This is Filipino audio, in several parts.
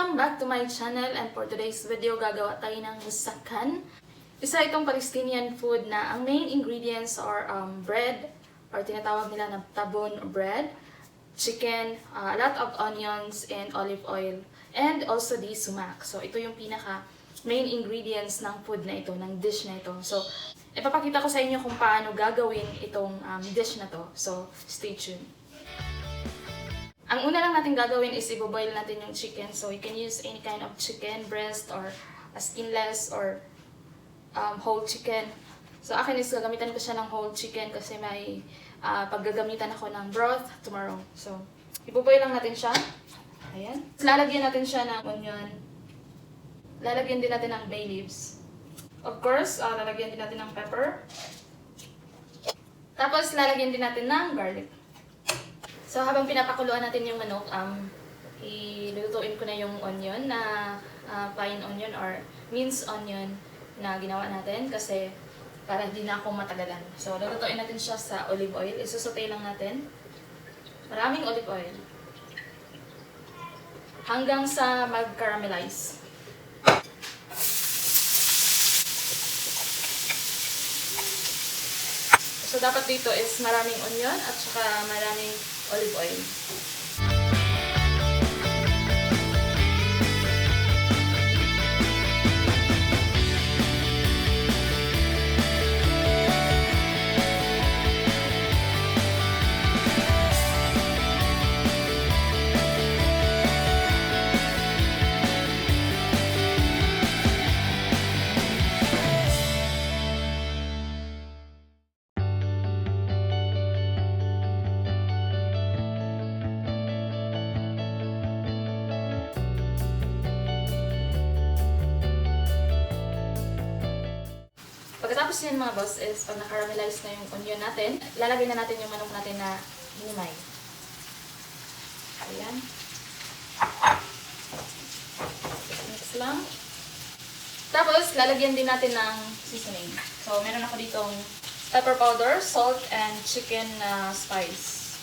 Welcome back to my channel, and for today's video gagawa tayo ng musakhan. Isa itong Palestinian food na ang main ingredients are bread, or tinatawag nila na taboon bread, chicken, a lot of onions and olive oil, and also the sumac. So ito yung pinaka main ingredients ng food na ito, ng dish na ito. So ipapakita ko sa inyo kung paano gagawin itong dish na to. So stay tuned. Ang una lang natin gagawin is i-boil natin yung chicken. So you can use any kind of chicken, breast, or skinless, or whole chicken. So akin is gagamitan ko siya ng whole chicken kasi may paggagamitan ako ng broth tomorrow. So i-boil lang natin siya. Ayan. Lalagyan natin siya ng onion. Lalagyan din natin ng bay leaves. Of course, lalagyan din natin ng pepper. Tapos lalagyan din natin ng garlic. So, habang pinapakuluan natin yung manok, ilulutuin ko na yung onion na fine onion or minced onion na ginawa natin kasi para hindi na ako matagalan. So, lulutuin natin siya sa olive oil. Isusutay lang natin. Maraming olive oil. Hanggang sa mag-caramelize. So, dapat dito is maraming onion at saka maraming olive oil. Pagkatapos yan mga boss is pag na-caramelize na yung onion natin, lalagay na natin yung manok natin na hinimay. Ayan. Mix lang. Tapos lalagyan din natin ng seasoning. So meron ako ditong pepper powder, salt, and chicken spice.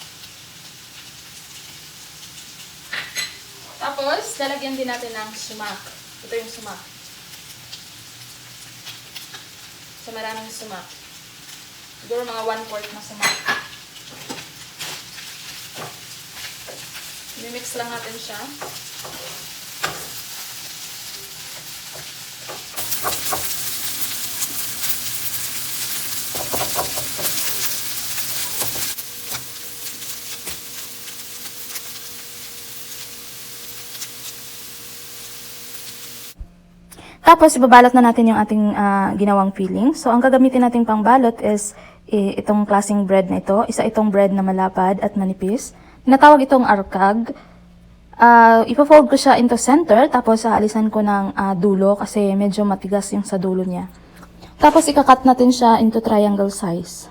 Tapos lalagyan din natin ng sumac. Ito yung sumac. So, maraming sumac. Siguro mga 1/4 na sumac. I-mix lang natin siya. Tapos, ibabalot na natin yung ating ginawang filling. So, ang gagamitin nating pangbalot is itong klaseng bread na ito. Isa itong bread na malapad at manipis. Tinatawag itong arkag. Ipo-fold ko siya into center, tapos aalisan ko ng dulo kasi medyo matigas yung sa dulo niya. Tapos, ikakat natin siya into triangle size.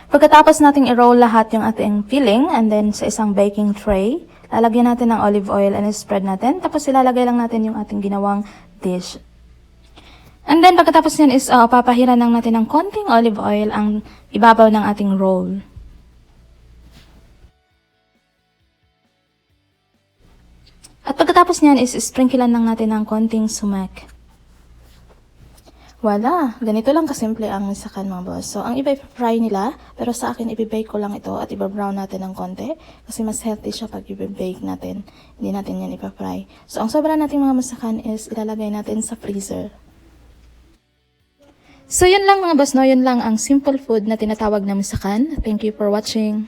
Pagkatapos nating i-roll lahat yung ating filling, and then sa isang baking tray, lalagyan natin ng olive oil and spread natin. Tapos ilalagay lang natin yung ating ginawang dish. And then pagkatapos yan is papahiran lang natin ng konting olive oil ang ibabaw ng ating roll. At pagkatapos niyan is sprinklean lang natin ng konting sumac. Wala, ganito lang kasimple ang musakhan mga boss. So, ang iba i-fry nila, pero sa akin i-bake ko lang ito at i-brown natin ng konti kasi mas healthy siya pag i-bake natin. Hindi natin yan i-fry. So, ang sobra nating mga musakhan is ilalagay natin sa freezer. So, yun lang mga boss, no? Yun lang ang simple food na tinatawag na musakhan. Thank you for watching.